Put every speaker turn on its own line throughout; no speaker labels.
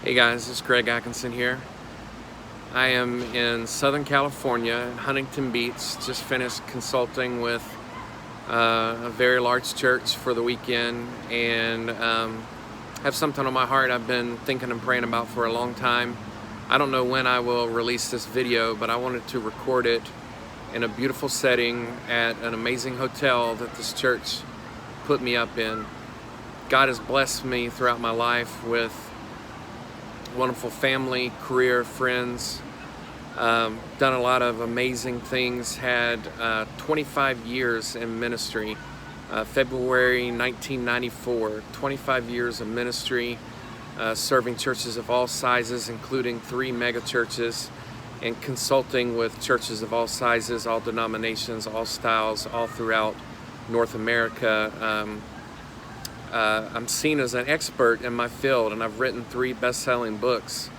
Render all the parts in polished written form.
Hey guys, it's Greg Atkinson here. I am in Southern California, in Huntington Beach. Just finished consulting with a very large church for the weekend and have something on my heart I've been thinking and praying about for a long time. I don't know when I will release this video, but I wanted to record it in a beautiful setting at an amazing hotel that this church put me up in. God has blessed me throughout my life with wonderful family, career, friends, done a lot of amazing things, had 25 years in ministry, February 1994, 25 years of ministry, serving churches of all sizes, including 3 mega churches, and consulting with churches of all sizes, all denominations, all styles, all throughout North America. I'm seen as an expert in my field, and I've written 3 best-selling books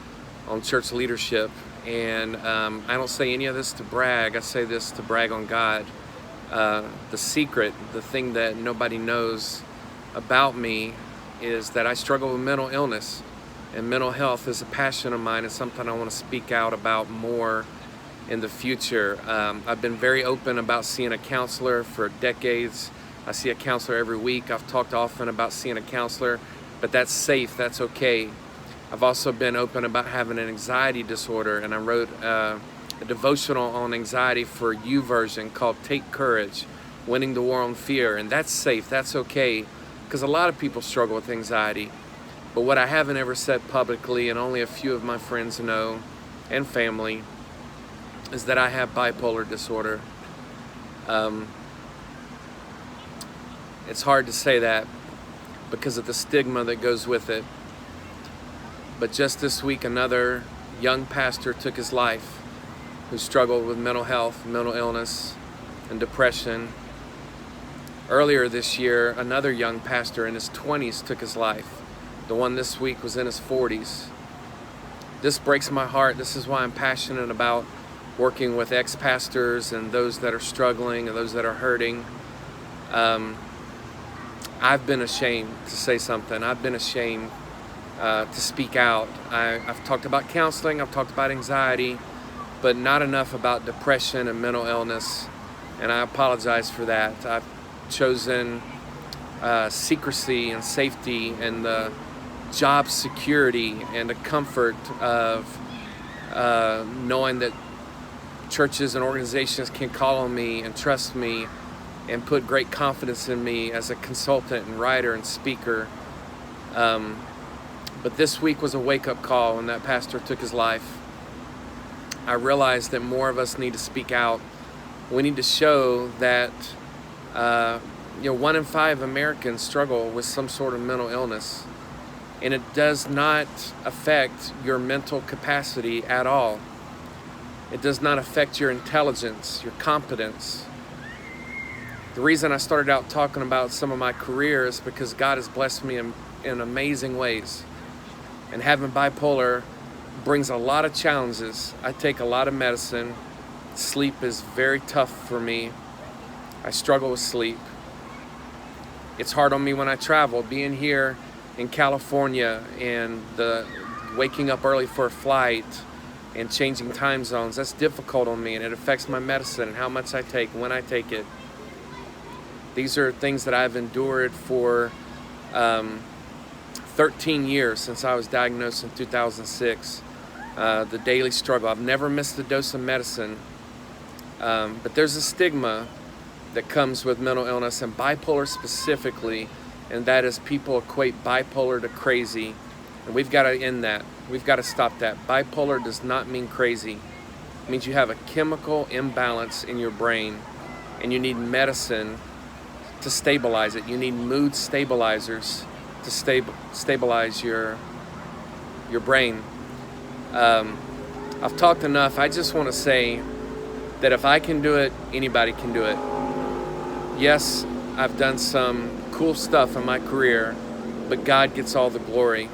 on church leadership. And I don't say any of this to brag. I say this to brag on God. The secret, the thing that nobody knows about me, is that I struggle with mental illness, and mental health is a passion of mine. It's something I want to speak out about more in the future. I've been very open about seeing a counselor for decades. I see a counselor every week. I've talked often about seeing a counselor, but that's safe, that's okay. I've also been open about having an anxiety disorder, and I wrote a devotional on anxiety for YouVersion called Take Courage, Winning the War on Fear, and that's safe, that's okay, because a lot of people struggle with anxiety. But what I haven't ever said publicly, and only a few of my friends know, and family, is that I have bipolar disorder. It's hard to say that because of the stigma that goes with it. But just this week, another young pastor took his life who struggled with mental health, mental illness, and depression. Earlier this year, another young pastor in his 20s took his life. The one this week was in his 40s. This breaks my heart. This is why I'm passionate about working with ex-pastors and those that are struggling and those that are hurting. I've been ashamed to say something. I've been ashamed to speak out. I've talked about counseling, I've talked about anxiety, but not enough about depression and mental illness, and I apologize for that. I've chosen secrecy and safety and the job security and the comfort of knowing that churches and organizations can call on me and trust me and put great confidence in me as a consultant and writer and speaker. But this week was a wake-up call when that pastor took his life. I realized that more of us need to speak out. We need to show that 1 in 5 Americans struggle with some sort of mental illness, and it does not affect your mental capacity at all. It does not affect your intelligence, your competence. The reason I started out talking about some of my career is because God has blessed me in amazing ways. And having bipolar brings a lot of challenges. I take a lot of medicine. Sleep is very tough for me. I struggle with sleep. It's hard on me when I travel. Being here in California and the waking up early for a flight and changing time zones, that's difficult on me, and it affects my medicine and how much I take, when I take it. These are things that I've endured for 13 years since I was diagnosed in 2006. The daily struggle. I've never missed a dose of medicine. But there's a stigma that comes with mental illness, and bipolar specifically, and that is people equate bipolar to crazy. And we've got to end that. We've got to stop that. Bipolar does not mean crazy. It means you have a chemical imbalance in your brain, and you need medicine to stabilize it. You need mood stabilizers to stabilize your brain. I've talked enough. I just want to say that if I can do it, anybody can do it. Yes, I've done some cool stuff in my career, but God gets all the glory.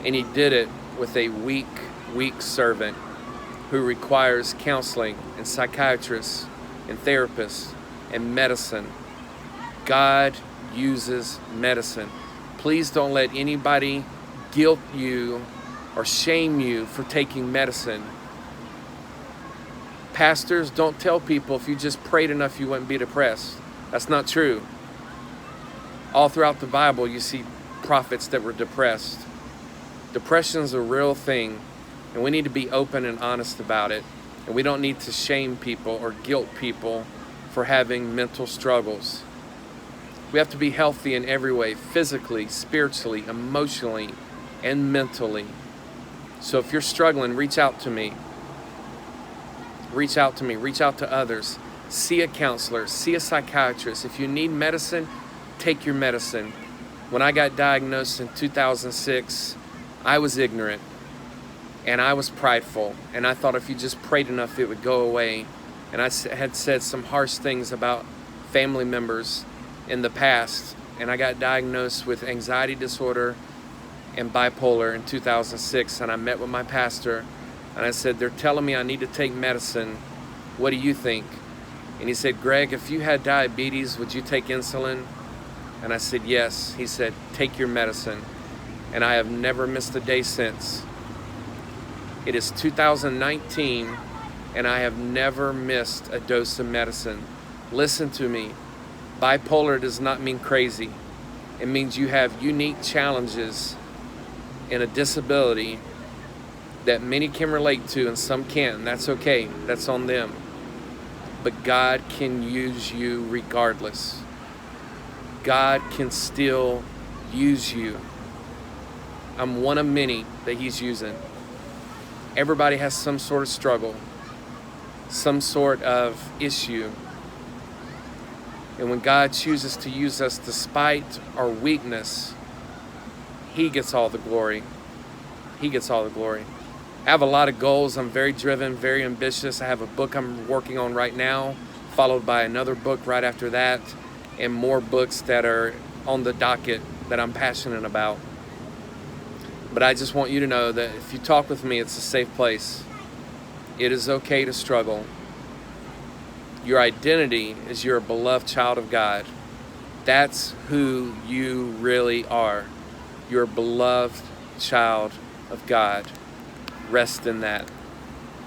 And He did it with a weak servant who requires counseling and psychiatrists and therapists and medicine. God uses medicine. Please don't let anybody guilt you or shame you for taking medicine. Pastors, don't tell people if you just prayed enough you wouldn't be depressed. That's not true. All throughout the Bible you see prophets that were depressed. Depression is a real thing, and we need to be open and honest about it. And we don't need to shame people or guilt people for having mental struggles. We have to be healthy in every way, physically, spiritually, emotionally, and mentally. So if you're struggling, reach out to me. Reach out to me, reach out to others. See a counselor, see a psychiatrist. If you need medicine, take your medicine. When I got diagnosed in 2006, I was ignorant and I was prideful, and I thought if you just prayed enough it would go away. And I had said some harsh things about family members in the past, and I got diagnosed with anxiety disorder and bipolar in 2006, and I met with my pastor and I said, they're telling me I need to take medicine. What do you think? And he said, Greg, if you had diabetes, would you take insulin? And I said, yes. He said, take your medicine. And I have never missed a day since. It is 2019, and I have never missed a dose of medicine. Listen to me. Bipolar does not mean crazy. It means you have unique challenges and a disability that many can relate to and some can't. And that's okay. That's on them. But God can use you regardless. God can still use you. I'm one of many that He's using. Everybody has some sort of struggle, some sort of issue. And when God chooses to use us despite our weakness, He gets all the glory. He gets all the glory. I have a lot of goals. I'm very driven, very ambitious. I have a book I'm working on right now, followed by another book right after that, and more books that are on the docket that I'm passionate about. But I just want you to know that if you talk with me, it's a safe place. It is okay to struggle. Your identity is you're a beloved child of God. That's who you really are. You're a beloved child of God. Rest in that.